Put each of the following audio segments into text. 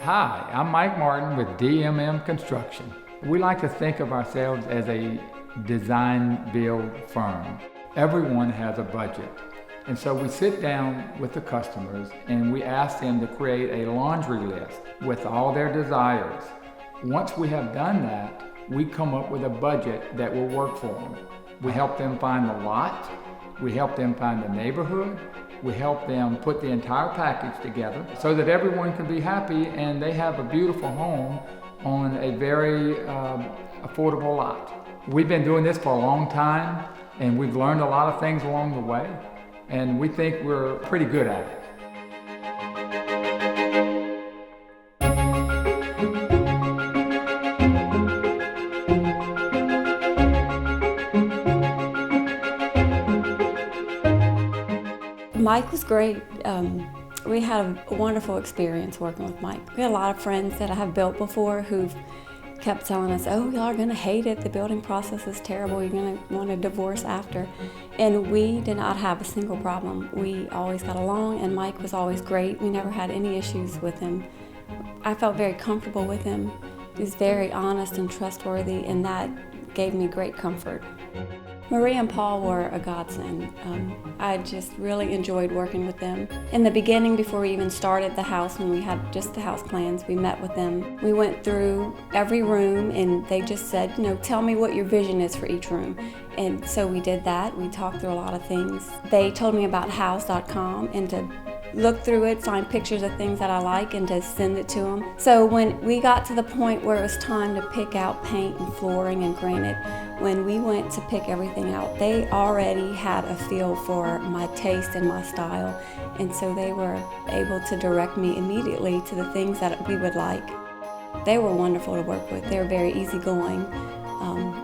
Hi, I'm Mike Martin with DMM Construction. We like to think of ourselves as a design build firm. Everyone has a budget. And so we sit down with the customers and we ask them to create a laundry list with all their desires. Once we have done that, we come up with a budget that will work for them. We help them find the lot, we help them find the neighborhood, we help them put the entire package together so that everyone can be happy and they have a beautiful home on a very affordable lot. We've been doing this for a long time and we've learned a lot of things along the way, and we think we're pretty good at it. Mike was great. We had a wonderful experience working with Mike. We had a lot of friends that I have built before who've kept telling us, oh, y'all are gonna hate it, the building process is terrible, you're gonna want a divorce after. And we did not have a single problem. We always got along, and Mike was always great. We never had any issues with him. I felt very comfortable with him. He was very honest and trustworthy, and that gave me great comfort. Maria and Paul were a godsend. I just really enjoyed working with them. In the beginning, before we even started the house, when we had just the house plans, we met with them. We went through every room and they just said, tell me what your vision is for each room. And so we did that. We talked through a lot of things. They told me about house.com and to look through it, find pictures of things that I like, and to send it to them. So when we got to the point where it was time to pick out paint and flooring and granite, when we went to pick everything out, they already had a feel for my taste and my style, and so they were able to direct me immediately to the things that we would like. They were wonderful to work with. They were very easygoing,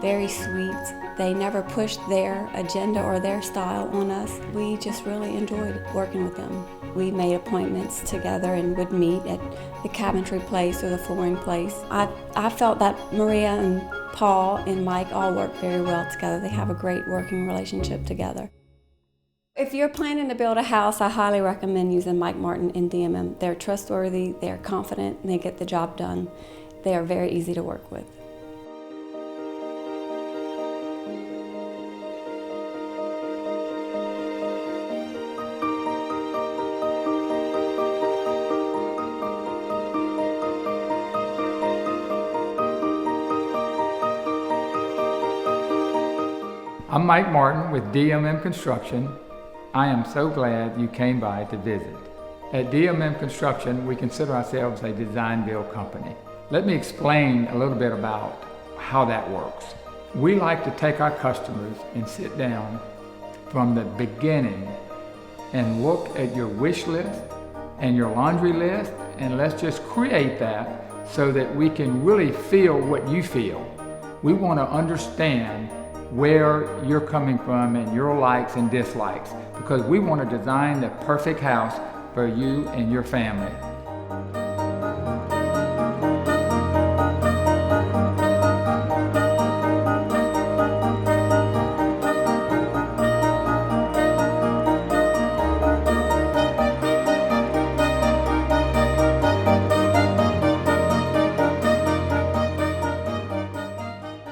very sweet. They never pushed their agenda or their style on us. We just really enjoyed working with them. We made appointments together and would meet at the cabinetry place or the flooring place. I felt that Maria and Paul and Mike all work very well together. They have a great working relationship together. If you're planning to build a house, I highly recommend using Mike Martin and DMM. They're trustworthy, they're confident, and they get the job done. They are very easy to work with. I'm Mike Martin with DMM Construction. I am so glad you came by to visit. At DMM Construction, we consider ourselves a design build company. Let me explain a little bit about how that works. We like to take our customers and sit down from the beginning and look at your wish list and your laundry list, and let's just create that so that we can really feel what you feel. We want to understand where you're coming from and your likes and dislikes, because we want to design the perfect house for you and your family.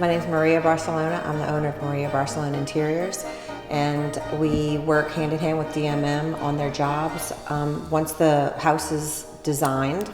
My name is Maria Barcelona. I'm the owner of Maria Barcelona Interiors, and we work hand in hand with DMM on their jobs. Once the house is designed,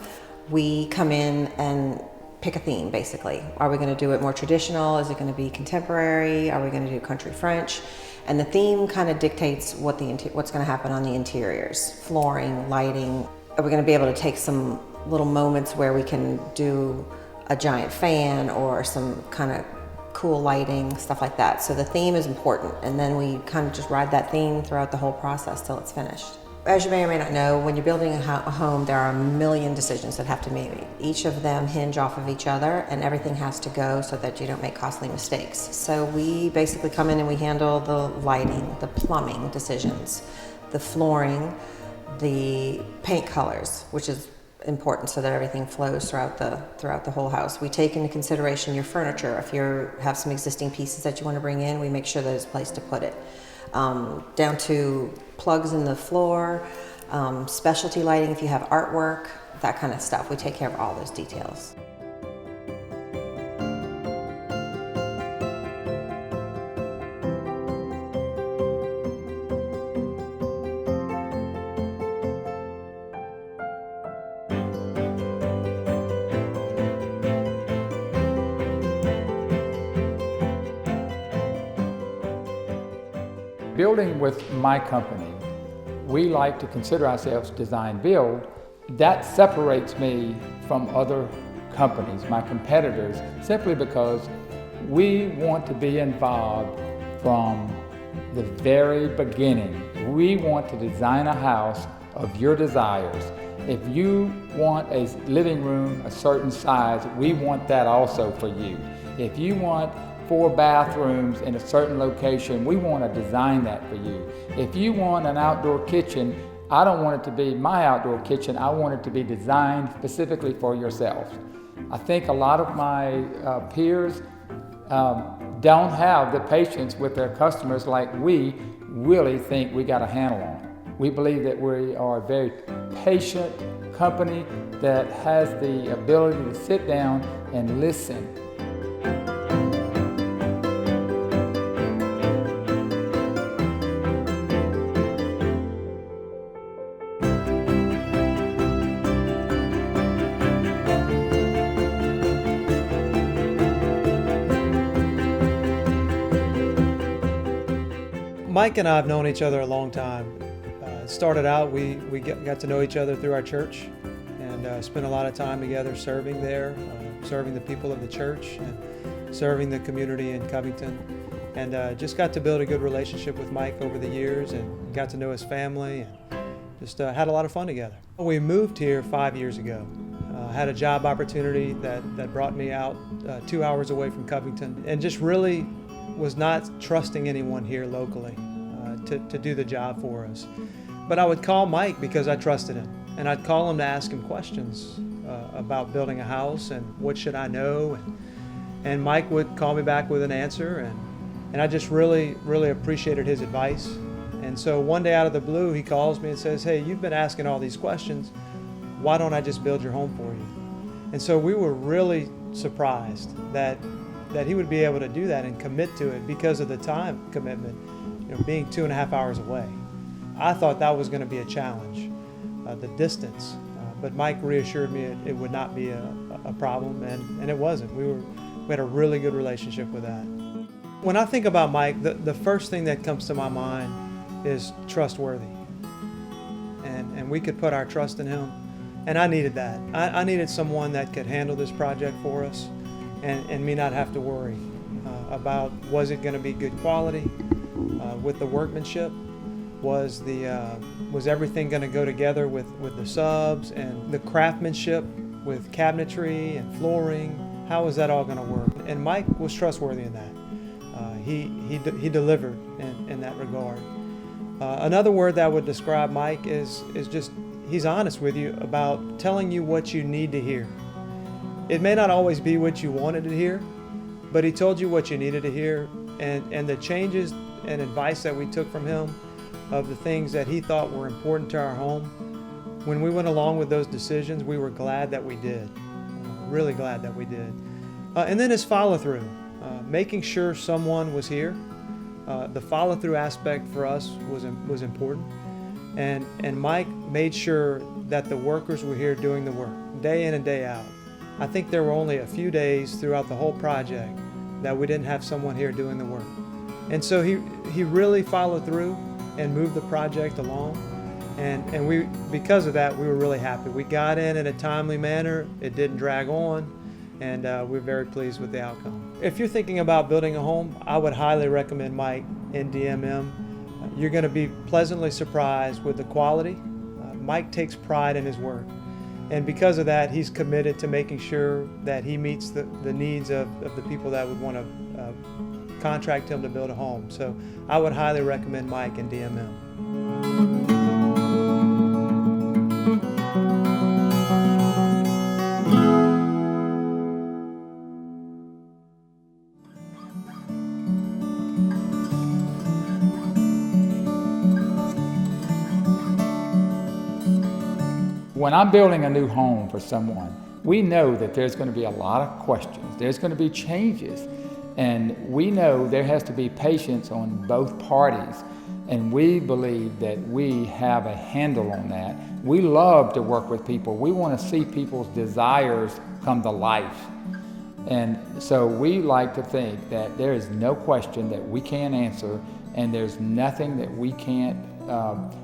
we come in and pick a theme, basically. Are we going to do it more traditional? Is it going to be contemporary? Are we going to do country French? And the theme kind of dictates what's going to happen on the interiors. Flooring, lighting. Are we going to be able to take some little moments where we can do a giant fan or some kind of cool lighting, stuff like that. So the theme is important, and then we kind of just ride that theme throughout the whole process till it's finished. As you may or may not know, when you're building a home, there are a million decisions that have to be made. Each of them hinge off of each other, and everything has to go so that you don't make costly mistakes. So we basically come in and we handle the lighting, the plumbing decisions, the flooring, the paint colors, which is important so that everything flows throughout the whole house. We take into consideration your furniture. If you have some existing pieces that you want to bring in, we make sure there's a place to put it. Down to plugs in the floor, specialty lighting if you have artwork, that kind of stuff. We take care of all those details. Building with my company, we like to consider ourselves design build. That separates me from other companies, my competitors, simply because we want to be involved from the very beginning. We want to design a house of your desires. If you want a living room a certain size, we want that also for you. If you want 4 bathrooms in a certain location, we want to design that for you. If you want an outdoor kitchen, I don't want it to be my outdoor kitchen, I want it to be designed specifically for yourself. I think a lot of my peers don't have the patience with their customers like we really think we got a handle on. We believe that we are a very patient company that has the ability to sit down and listen. Mike and I have known each other a long time. It started out, we got to know each other through our church and spent a lot of time together serving there, serving the people of the church and serving the community in Covington. And just got to build a good relationship with Mike over the years and got to know his family and just had a lot of fun together. We moved here 5 years ago. Had a job opportunity that brought me out 2 hours away from Covington and just really was not trusting anyone here locally to do the job for us. But I would call Mike because I trusted him, and I'd call him to ask him questions about building a house and what should I know, and Mike would call me back with an answer, and I just really appreciated his advice. And so one day out of the blue he calls me and says, "Hey, you've been asking all these questions, why don't I just build your home for you?" And so we were really surprised that he would be able to do that and commit to it because of the time commitment, being 2.5 hours away. I thought that was going to be a challenge, the distance, but Mike reassured me it would not be a problem, and it wasn't. We had a really good relationship with that. When I think about Mike, the first thing that comes to my mind is trustworthy, and we could put our trust in him, and I needed that. I needed someone that could handle this project for us and me not have to worry about was it going to be good quality with the workmanship, was everything going to go together with the subs and the craftsmanship with cabinetry and flooring, how was that all going to work? And Mike was trustworthy in that. He delivered in that regard. Another word that would describe Mike is just he's honest with you about telling you what you need to hear. It may not always be what you wanted to hear, but he told you what you needed to hear, and the changes and advice that we took from him of the things that he thought were important to our home, when we went along with those decisions, we were glad that we did, really glad that we did. And then his follow-through, making sure someone was here. The follow-through aspect for us was important, and Mike made sure that the workers were here doing the work, day in and day out. I think there were only a few days throughout the whole project that we didn't have someone here doing the work. And so he really followed through and moved the project along. And we, because of that, we were really happy. We got in a timely manner. It didn't drag on, and we're very pleased with the outcome. If you're thinking about building a home, I would highly recommend Mike in DMM. You're going to be pleasantly surprised with the quality. Mike takes pride in his work. And because of that, he's committed to making sure that he meets the needs of the people that would want to contract him to build a home. So I would highly recommend Mike and DMM. When I'm building a new home for someone, we know that there's going to be a lot of questions. There's going to be changes. And we know there has to be patience on both parties. And we believe that we have a handle on that. We love to work with people. We want to see people's desires come to life. And so we like to think that there is no question that we can't answer, and there's nothing that we can't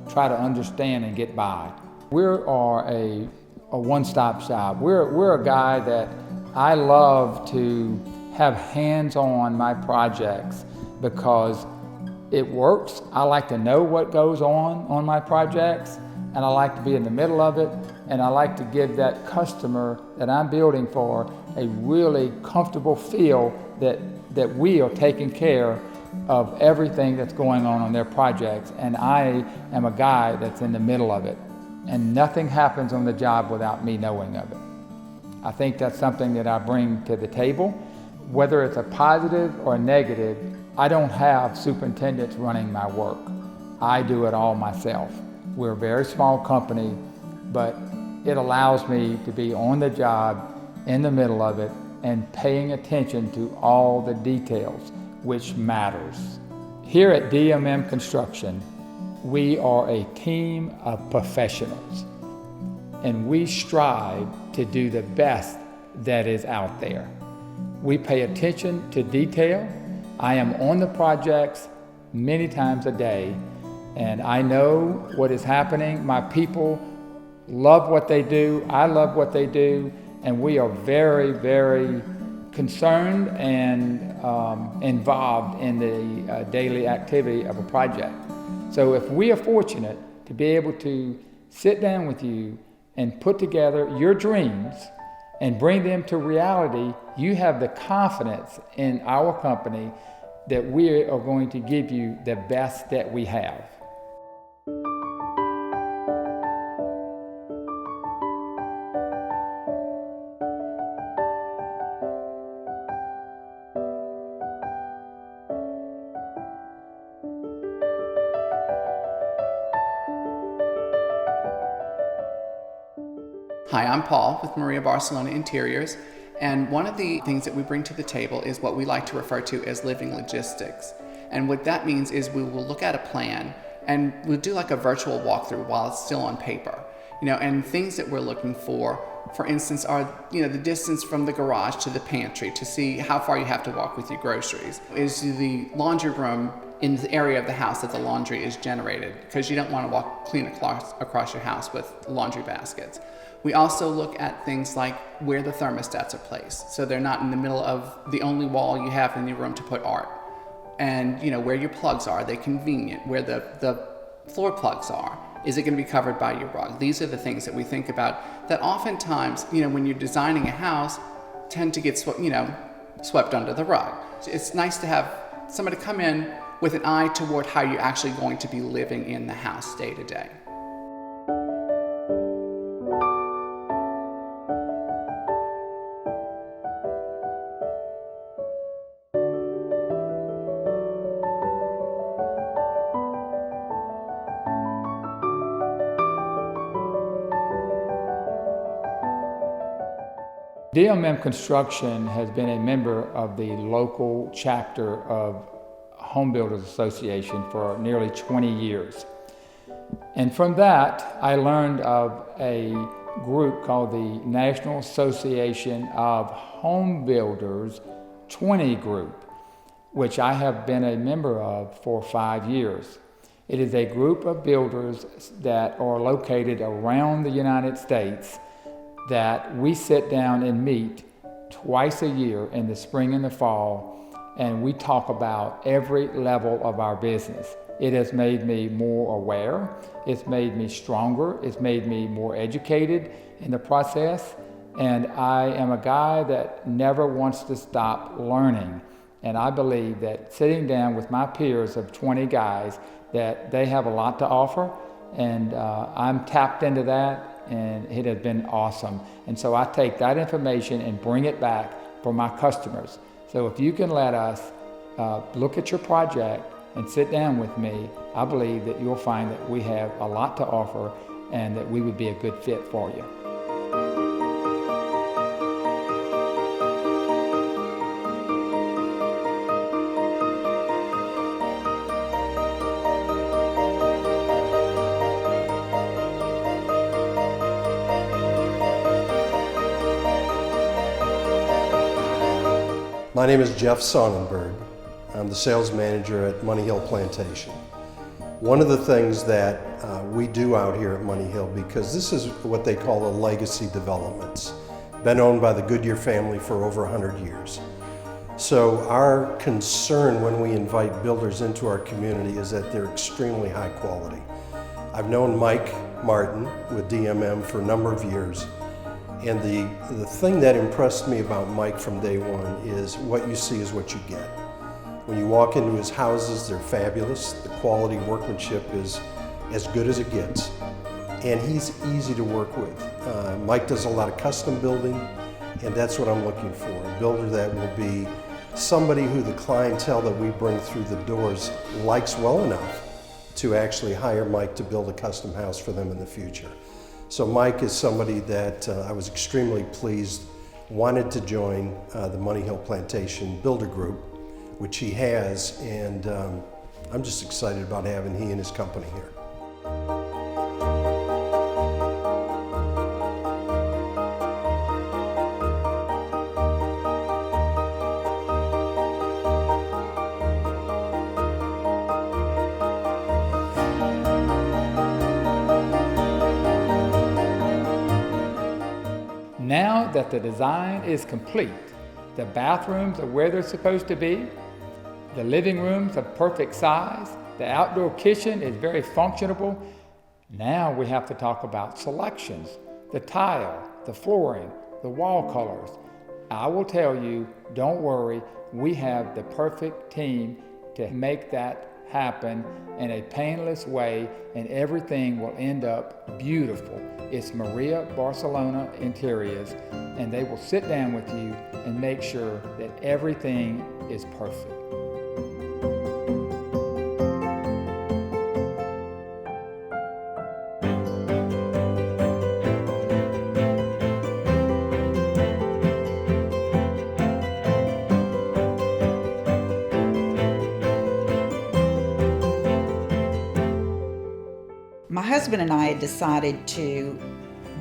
try to understand and get by. We are a one-stop shop. We're a guy that I love to have hands on my projects because it works. I like to know what goes on my projects, and I like to be in the middle of it, and I like to give that customer that I'm building for a really comfortable feel that we are taking care of everything that's going on their projects, and I am a guy that's in the middle of it, and nothing happens on the job without me knowing of it. I think that's something that I bring to the table. Whether it's a positive or a negative, I don't have superintendents running my work. I do it all myself. We're a very small company, but it allows me to be on the job, in the middle of it, and paying attention to all the details, which matters. Here at DMM Construction, we are a team of professionals, and we strive to do the best that is out there. We pay attention to detail. I am on the projects many times a day, and I know what is happening. My people love what they do. I love what they do, and we are very, very concerned and involved in the daily activity of a project. So if we are fortunate to be able to sit down with you and put together your dreams and bring them to reality, you have the confidence in our company that we are going to give you the best that we have. Hi, I'm Paul with Maria Barcelona Interiors, and one of the things that we bring to the table is what we like to refer to as living logistics. And what that means is we will look at a plan and we'll do like a virtual walkthrough while it's still on paper. And things that we're looking for instance, are the distance from the garage to the pantry to see how far you have to walk with your groceries. Is the laundry room in the area of the house that the laundry is generated, because you don't want to walk clean across your house with laundry baskets. We also look at things like where the thermostats are placed, so they're not in the middle of the only wall you have in your room to put art. And where your plugs are they convenient? Where the floor plugs are, is it going to be covered by your rug? These are the things that we think about that oftentimes, when you're designing a house, tend to get swept under the rug. It's nice to have somebody come in with an eye toward how you're actually going to be living in the house day to day. DMM Construction has been a member of the local chapter of Home Builders Association for nearly 20 years. And from that, I learned of a group called the National Association of Home Builders 20 Group, which I have been a member of for 5 years. It is a group of builders that are located around the United States that we sit down and meet twice a year in the spring and the fall, and we talk about every level of our business. It has made me more aware, it's made me stronger, it's made me more educated in the process, and I am a guy that never wants to stop learning. And I believe that sitting down with my peers of 20 guys, that they have a lot to offer, and I'm tapped into that, and it has been awesome. And so I take that information and bring it back for my customers. So if you can let us look at your project and sit down with me, I believe that you'll find that we have a lot to offer, and that we would be a good fit for you. My name is Jeff Sonnenberg. I'm the sales manager at Money Hill Plantation. One of the things that we do out here at Money Hill, because this is what they call a legacy developments, been owned by the Goodyear family for over 100 years. So our concern when we invite builders into our community is that they're extremely high quality. I've known Mike Martin with DMM for a number of years. And the thing that impressed me about Mike from day one is what you see is what you get. When you walk into his houses, they're fabulous. The quality workmanship is as good as it gets. And he's easy to work with. Mike does a lot of custom building, and that's what I'm looking for. A builder that will be somebody who the clientele that we bring through the doors likes well enough to actually hire Mike to build a custom house for them in the future. So Mike is somebody that I was extremely pleased, wanted to join the Money Hill Plantation Builder Group, which he has, and I'm just excited about having he and his company here. Now that the design is complete, the bathrooms are where they're supposed to be, the living rooms are perfect size, the outdoor kitchen is very functionable. Now we have to talk about selections, the tile, the flooring, the wall colors. I will tell you, don't worry, we have the perfect team to make that happen in a painless way, and everything will end up beautiful. It's Maria Barcelona Interiors, and they will sit down with you and make sure that everything is perfect. My husband and I had decided to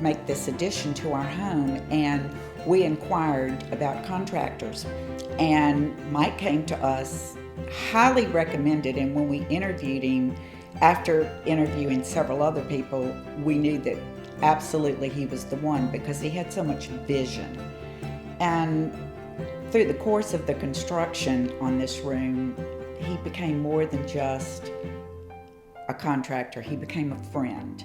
make this addition to our home, and we inquired about contractors. And Mike came to us, highly recommended, and when we interviewed him, after interviewing several other people, we knew that absolutely he was the one because he had so much vision. And through the course of the construction on this room, he became more than just a contractor. He became a friend,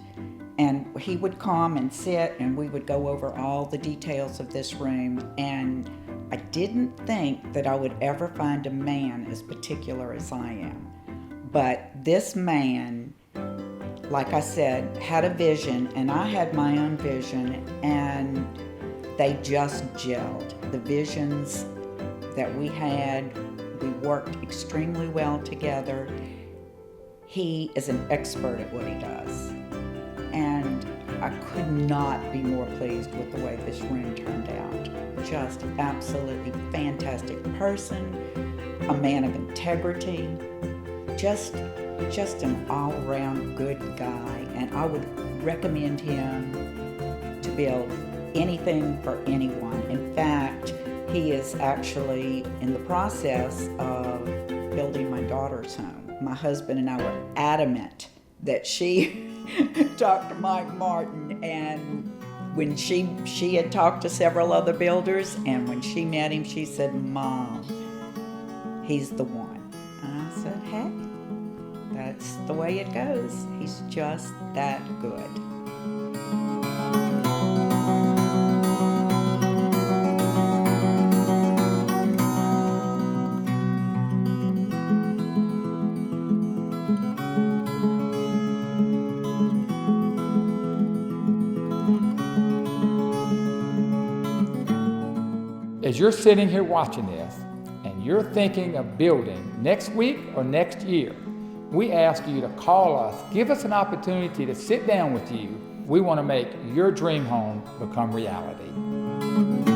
and he would come and sit and we would go over all the details of this room, and I didn't think that I would ever find a man as particular as I am. But this man, like I said, had a vision, and I had my own vision, and they just gelled. The visions that we had, we worked extremely well together. He is an expert at what he does, and I could not be more pleased with the way this room turned out. Just absolutely fantastic person, a man of integrity, just an all-around good guy, and I would recommend him to build anything for anyone. In fact, he is actually in the process of building my daughter's home. My husband and I were adamant that she talk to Mike Martin, and when she had talked to several other builders, and when she met him, she said, "Mom, he's the one." And I said, "Hey, that's the way it goes. He's just that good." As you're sitting here watching this and you're thinking of building next week or next year, we ask you to call us, give us an opportunity to sit down with you We want to make your dream home become reality.